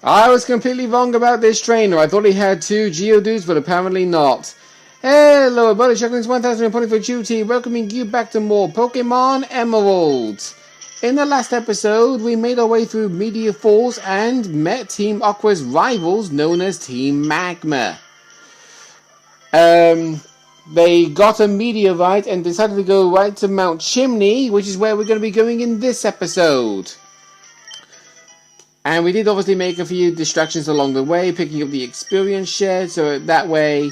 I was completely wrong about this trainer. I thought he had 2 Geodudes, but apparently not. Hello everybody, Chucklings 1000 reporting for duty, welcoming you back to more Pokemon Emerald. In the last episode, we made our way through Meteor Falls and met Team Aqua's rivals known as Team Magma. They got a meteorite and decided to go right to Mount Chimney, which is where we're going to be going in this episode. And we did obviously make a few distractions along the way, picking up the experience shed, so that way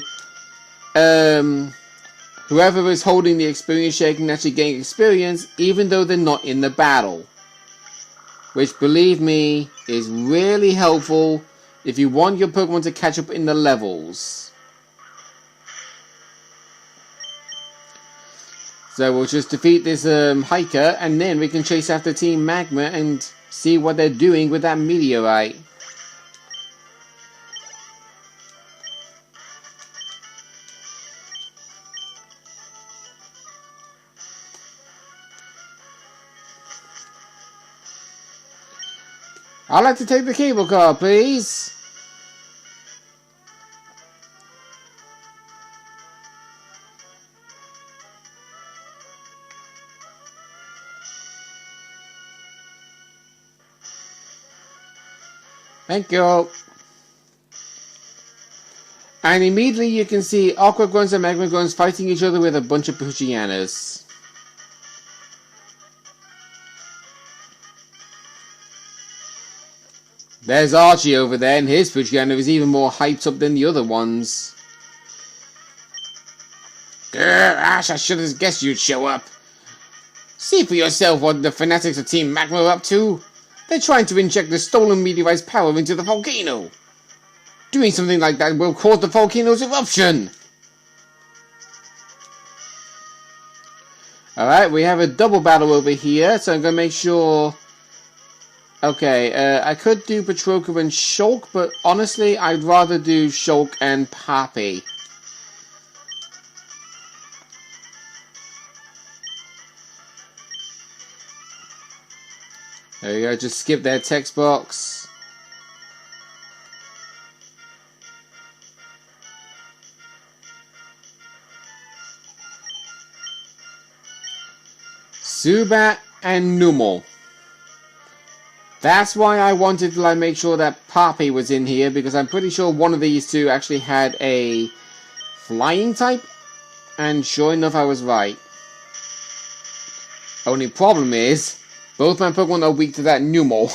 whoever is holding the experience shed can actually gain experience even though they're not in the battle. Which, believe me, is really helpful if you want your Pokemon to catch up in the levels. So we'll just defeat this hiker and then we can chase after Team Magma and see what they're doing with that meteorite. I'd like to take the cable car, please. Thank you. And immediately you can see Aqua Grunts and Magma Grunts fighting each other with a bunch of Poochyena. There's Archie over there, and his Poochyena is even more hyped up than the other ones. Ash, I should have guessed you'd show up. See for yourself what the fanatics of Team Magma are up to. They're trying to inject the stolen meteorite's power into the volcano. Doing something like that will cause the volcano's eruption. Alright, we have a double battle over here, so I'm going to make sure... Okay, I could do Patroka and Shulk, but honestly, I'd rather do Shulk and Papi. There you go, just skip their text box. Zubat and Numel. That's why I wanted to make sure that Papi was in here, because I'm pretty sure one of these two actually had a flying type, and sure enough I was right. Only problem is, both my Pokemon are weak to that Numel.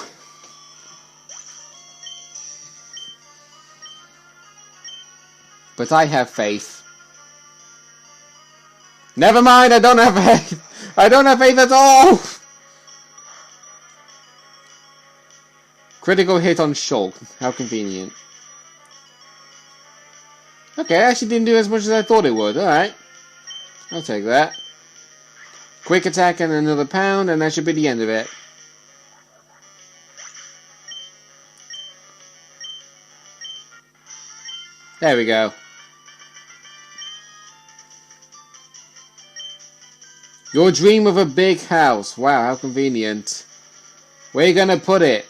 But I have faith. Never mind, I don't have faith. I don't have faith at all. Critical hit on Shulk. How convenient. Okay, I actually didn't do as much as I thought it would. Alright. I'll take that. Quick attack and another pound, and that should be the end of it. There we go. Your dream of a big house. Wow, how convenient. Where are you gonna put it?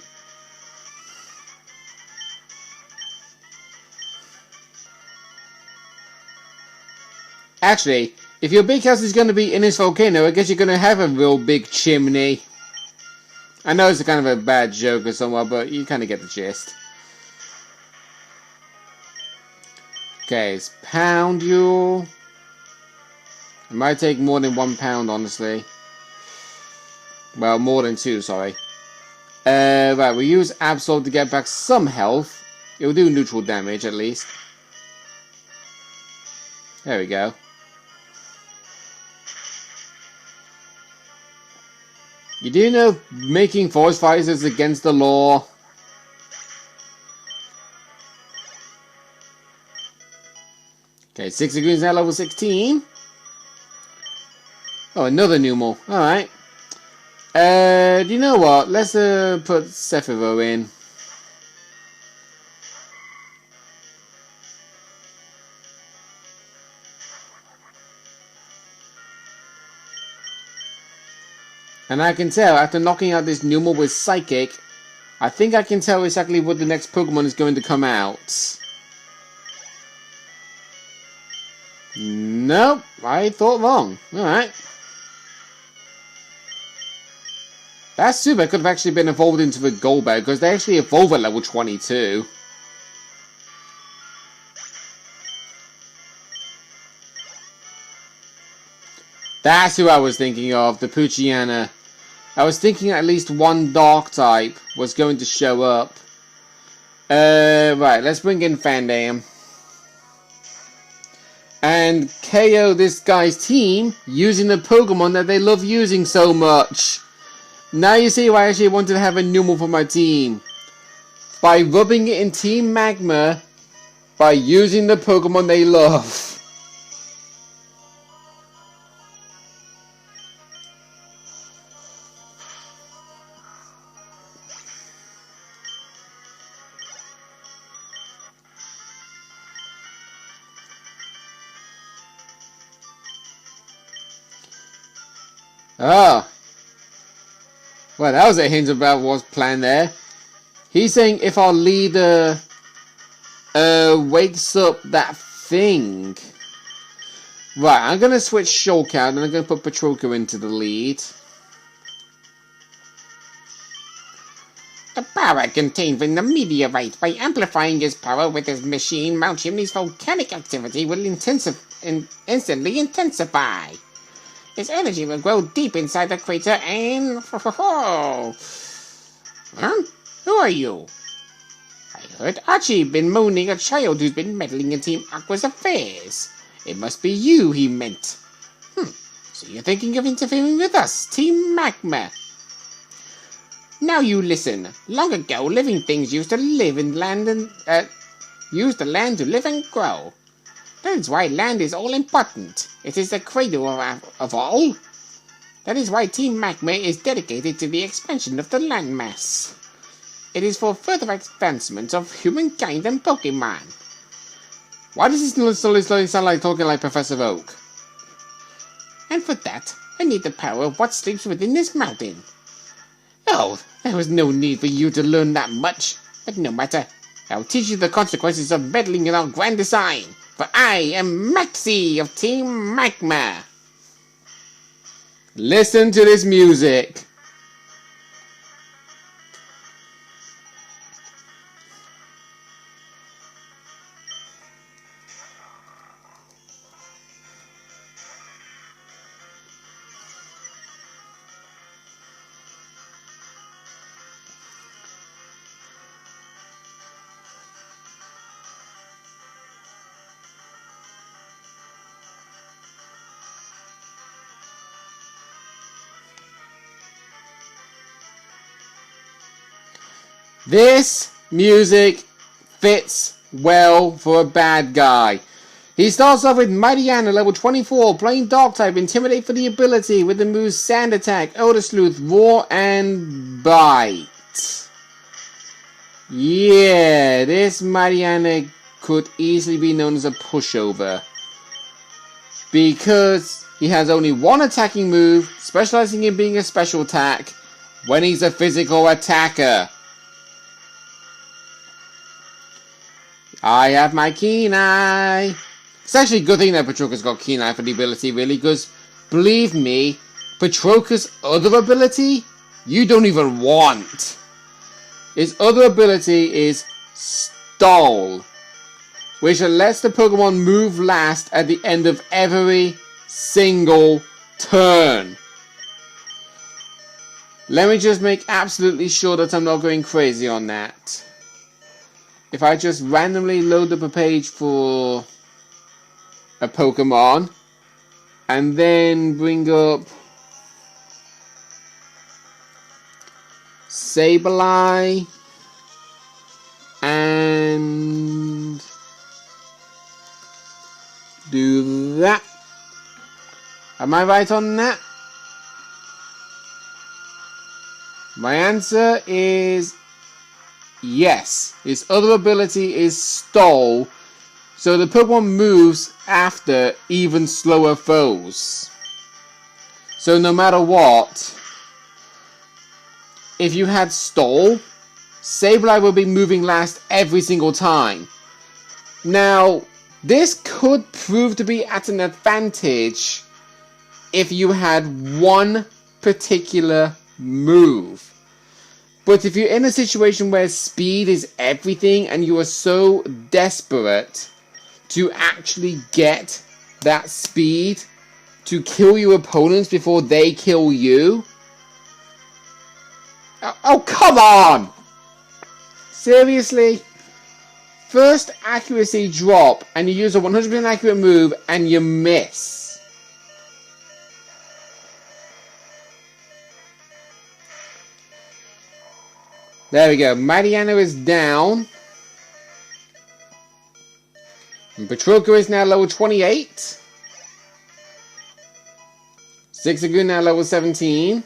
Actually, if your big house is going to be in this volcano, I guess you're going to have a real big chimney. I know it's a kind of a bad joke or somewhat, but you kind of get the gist. Okay, it's pound you. It might take more than 1 pound, honestly. Well, more than 2, sorry. Right, we'll use Absol to get back some health. It'll do neutral damage, at least. There we go. You do know making forest fires is against the law. Okay, 6 degrees now, level 16. Oh, another Numel. Alright. Do you know what? Let's put Sephiroth in. And I can tell, after knocking out this Numel with Psychic, I think I can tell exactly what the next Pokemon is going to come out. Nope, I thought wrong. Alright. That Super could have actually been evolved into the Golbat, because they actually evolve at level 22. That's who I was thinking of, the Poochyena. I was thinking at least one Dark type was going to show up. Right, let's bring in Fandam. And KO this guy's team using the Pokemon that they love using so much. Now you see why I actually wanted to have a new one for my team. By rubbing it in Team Magma, by using the Pokemon they love. Oh. Well, that was a hint about what's planned there. He's saying if our leader wakes up that thing. Right, I'm going to switch Shulk out and I'm going to put Patroka into the lead. The power contained in the meteorite, by amplifying his power with his machine, Mount Chimney's volcanic activity will instantly intensify. His energy will grow deep inside the crater and... Huh? Who are you? I heard Archie been moaning a child who's been meddling in Team Aqua's affairs. It must be you he meant. So you're thinking of interfering with us, Team Magma. Now you listen. Long ago, living things used to live in land and... used the land to live and grow. That is why land is all important. It is the cradle of all. That is why Team Magma is dedicated to the expansion of the landmass. It is for further advancement of humankind and Pokemon. Why does this slowly sound like talking like Professor Oak? And for that, I need the power of what sleeps within this mountain. Oh, there was no need for you to learn that much. But no matter. I'll teach you the consequences of meddling in our grand design. For I am Maxie of Team Magma. Listen to this music. This music fits well for a bad guy. He starts off with Mighty Anna, level 24, playing Dark type, Intimidate for the ability with the moves Sand Attack, Elder Sleuth, Roar, and Bite. Yeah, this Mighty Anna could easily be known as a pushover. Because he has only one attacking move, specializing in being a special attack, when he's a physical attacker. I have my Keen Eye. It's actually a good thing that Patroka's got Keen Eye for the ability, really, because, believe me, Patroka's other ability, you don't even want. His other ability is Stall, which lets the Pokemon move last at the end of every single turn. Let me just make absolutely sure that I'm not going crazy on that. If I just randomly load up a page for a Pokemon and then bring up Sableye and do that. Am I right on that? My answer is yes. His other ability is Stall, so the Pokemon moves after even slower foes. So no matter what, if you had Stall, Sableye will be moving last every single time. Now, this could prove to be at an advantage if you had one particular move. But if you're in a situation where speed is everything and you are so desperate to actually get that speed to kill your opponents before they kill you. Oh, come on! Seriously? First accuracy drop and you use a 100% accurate move and you miss. There we go. Mariano is down. And Petrulka is now level 28. Zigzagoon now level 17.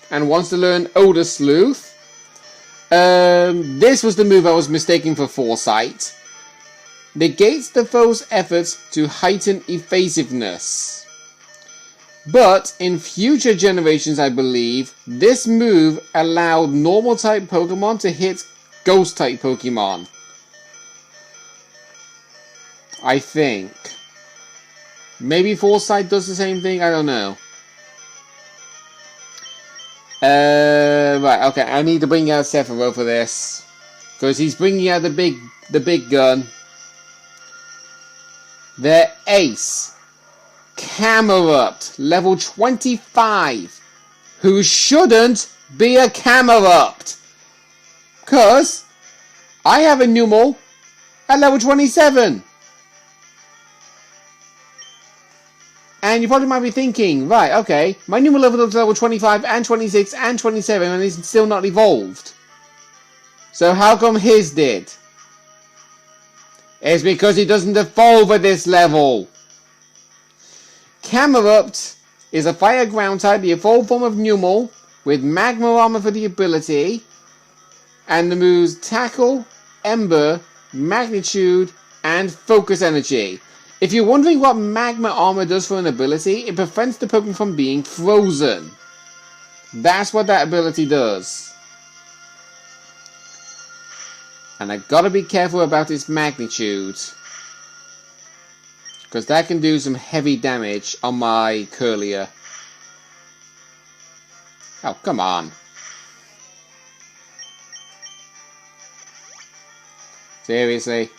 And wants to learn Odor Sleuth. This was the move I was mistaken for Foresight. Negates the foe's efforts to heighten evasiveness. But in future generations, I believe, this move allowed normal type Pokemon to hit ghost type Pokemon. I think. Maybe Foresight does the same thing, I don't know. Right, okay, I need to bring out Sephiroth for this. Because he's bringing out the big gun. Their ace. Camerupt, level 25. Who shouldn't be a Camerupt. Because I have a Numel at level 27. And you probably might be thinking, right, okay, my Numel level is level 25 and 26 and 27 and it's still not evolved. So how come his did? It's because he doesn't evolve at this level. Camerupt is a fire ground type, the evolved form of Numel, with magma armor for the ability, and the moves Tackle, Ember, Magnitude, and Focus Energy. If you're wondering what magma armor does for an ability, it prevents the Pokemon from being frozen. That's what that ability does. And I gotta be careful about its magnitude. Because that can do some heavy damage on my Curlier. Oh, come on. Seriously?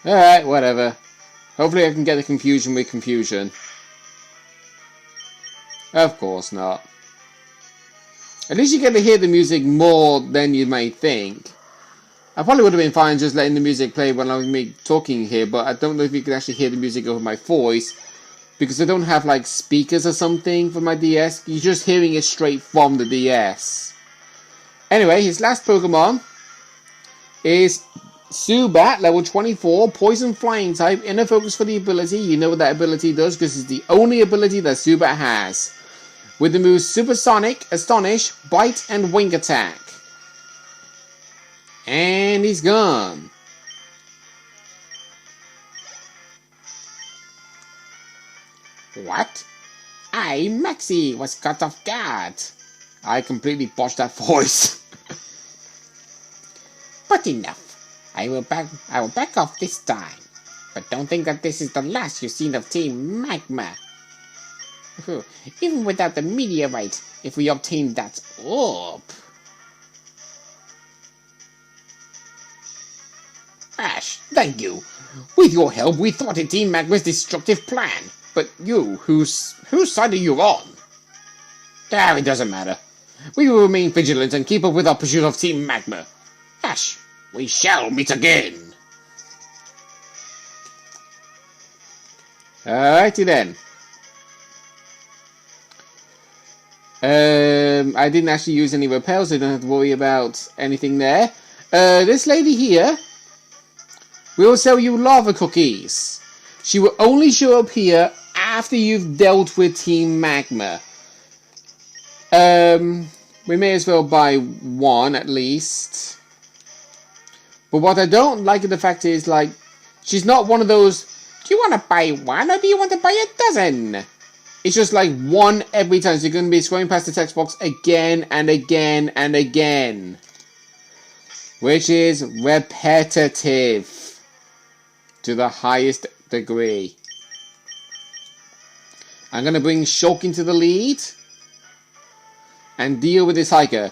Alright, whatever. Hopefully I can get the confusion with confusion. Of course not. At least you get to hear the music more than you may think. I probably would have been fine just letting the music play when I was talking here, but I don't know if you can actually hear the music over my voice, because I don't have like speakers or something for my DS. You're just hearing it straight from the DS. Anyway, his last Pokemon is Zubat, level 24, Poison Flying type, Inner Focus for the ability. You know what that ability does because it's the only ability that Zubat has. With the moves Supersonic, Astonish, Bite, and Wing Attack. And he's gone. What? Maxie was caught off guard. I completely botched that voice. But enough. I will back off this time. But don't think that this is the last you've seen of Team Magma. Even without the meteorite, if we obtain that orb. Ash, thank you. With your help, we thwarted Team Magma's destructive plan. But you, whose side are you on? It doesn't matter. We will remain vigilant and keep up with our pursuit of Team Magma. Ash, we shall meet again. Alrighty then. I didn't actually use any repels, so you don't have to worry about anything there. This lady here will sell you lava cookies. She will only show up here after you've dealt with Team Magma. We may as well buy one at least. But what I don't like of the fact is, like, she's not one of those, do you want to buy one or do you want to buy a dozen? It's just like one every time. So you're going to be scrolling past the text box again and again and again. Which is repetitive to the highest degree. I'm going to bring Shulk into the lead and deal with this hiker.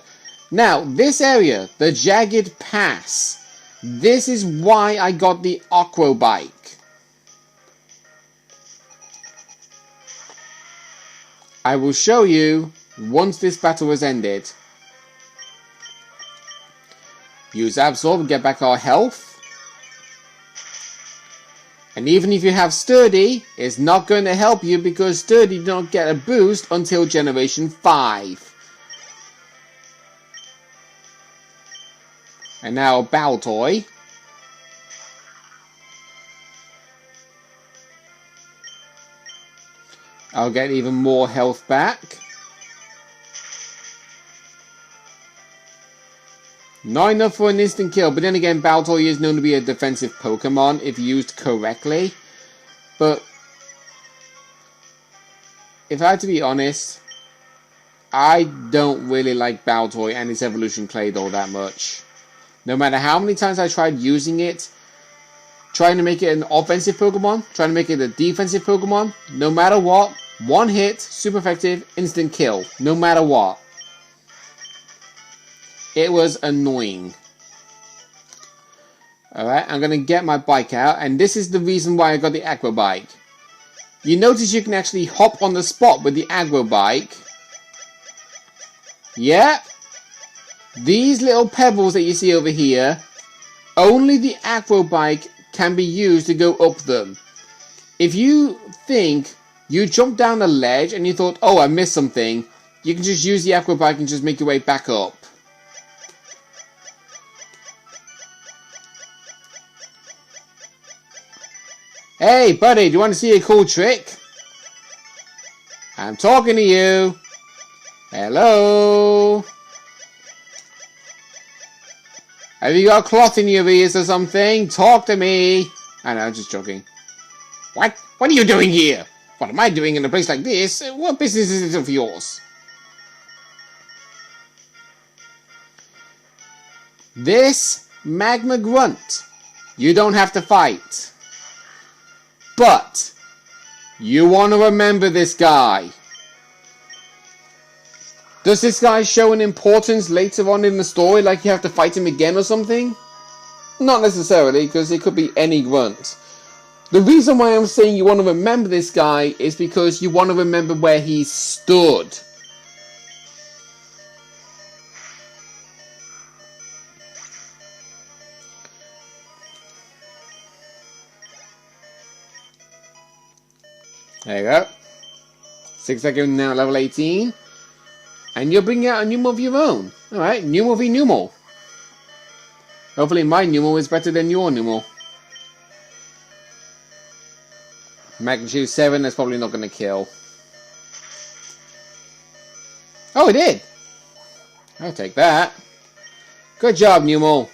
Now, this area, the Jagged Pass, this is why I got the Aqua Bike. I will show you once this battle has ended. Use Absorb, get back our health. And even if you have Sturdy, it's not going to help you because Sturdy did not get a boost until Generation 5. And now Baltoy. I'll get even more health back. Not enough for an instant kill, but then again, Baltoy is known to be a defensive Pokemon if used correctly. But if I had to be honest, I don't really like Baltoy and its evolution clade all that much. No matter how many times I tried using it, trying to make it an offensive Pokemon, trying to make it a defensive Pokemon, no matter what, one hit, super effective, instant kill, no matter what. It was annoying. Alright, I'm going to get my bike out, and this is the reason why I got the Aqua Bike. You notice you can actually hop on the spot with the Aqua Bike. Yeah. These little pebbles that you see over here, only the Aqua Bike can be used to go up them. If you think you jumped down a ledge and you thought, oh, I missed something, you can just use the Aqua Bike and just make your way back up. Hey, buddy, do you want to see a cool trick? I'm talking to you. Hello? Have you got cloth in your ears or something? Talk to me. I know, I'm just joking. What? What are you doing here? What am I doing in a place like this? What business is it of yours? This Magma Grunt, you don't have to fight. But you want to remember this guy. Does this guy show an importance later on in the story, like you have to fight him again or something? Not necessarily, because it could be any grunt. The reason why I'm saying you want to remember this guy is because you want to remember where he stood. There you go. 6 seconds now, level 18. And you're bringing out a Numel of your own. Alright, Numel v Numel. Hopefully my Numel is better than your Numel. Magnitude 7, that's probably not going to kill. Oh, it did! I'll take that. Good job, Numel.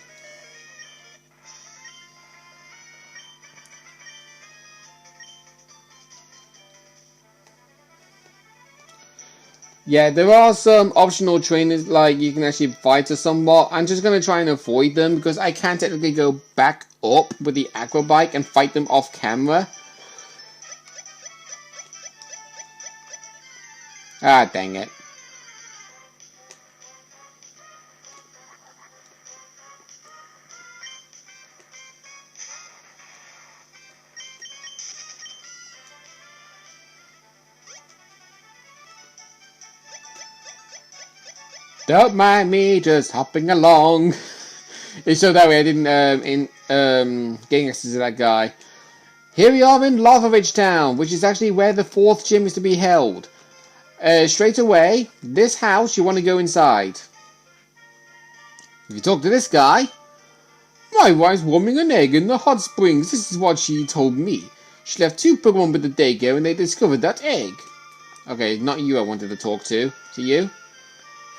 Yeah, there are some optional trainers, like you can actually fight or somewhat. I'm just going to try and avoid them because I can't technically go back up with the Aqua Bike and fight them off camera. Ah, dang it. Don't mind me just hopping along. It's so that way I didn't getting access to that guy. Here we are in Lothridge Town, which is actually where the 4th gym is to be held. Straight away, this house, you want to go inside. If you talk to this guy, my wife's warming an egg in the hot springs. This is what she told me. She left 2 Pokemon with the daycare and they discovered that egg. Okay, not you I wanted to talk to. To you?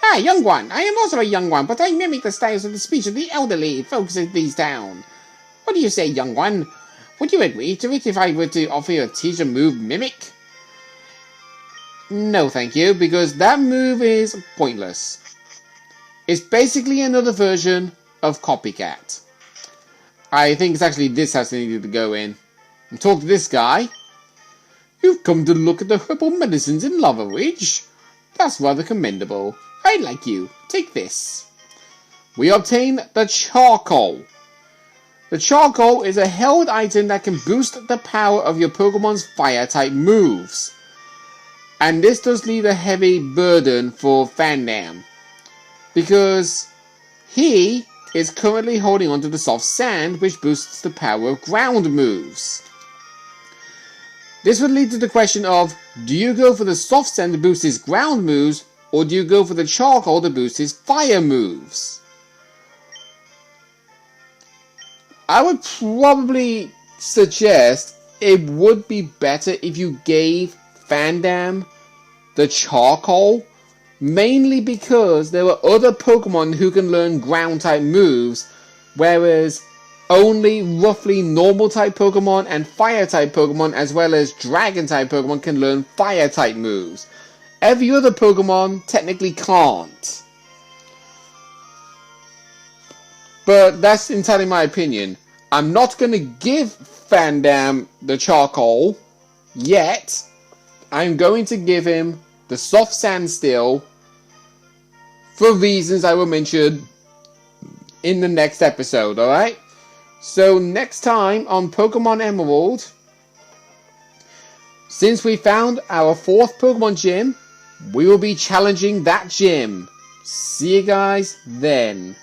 Hi, young one. I am also a young one, but I mimic the styles of the speech of the elderly folks in these towns. What do you say, young one? Would you agree to it if I were to offer you a teacher move mimic? No, thank you, because that move is pointless. It's basically another version of Copycat. I think it's actually this house I needed to go in and talk to this guy. You've come to look at the herbal medicines in Lava Ridge. That's rather commendable. I like you. Take this. We obtain the charcoal. The charcoal is a held item that can boost the power of your Pokemon's fire-type moves. And this does leave a heavy burden for Fandam, because he is currently holding onto the soft sand, which boosts the power of ground moves. This would lead to the question of, do you go for the soft sand to boost his ground moves, or do you go for the charcoal to boost his fire moves? I would probably suggest it would be better if you gave Fandam the charcoal, mainly because there are other Pokemon who can learn ground type moves, whereas only roughly normal type Pokemon and fire type Pokemon as well as dragon type Pokemon can learn fire type moves. Every other Pokemon technically can't. But that's entirely my opinion. I'm not going to give Fandam the charcoal yet. I'm going to give him the soft sand still, for reasons I will mention in the next episode, alright? So next time on Pokemon Emerald, since we found our 4th Pokemon gym, we will be challenging that gym. See you guys then.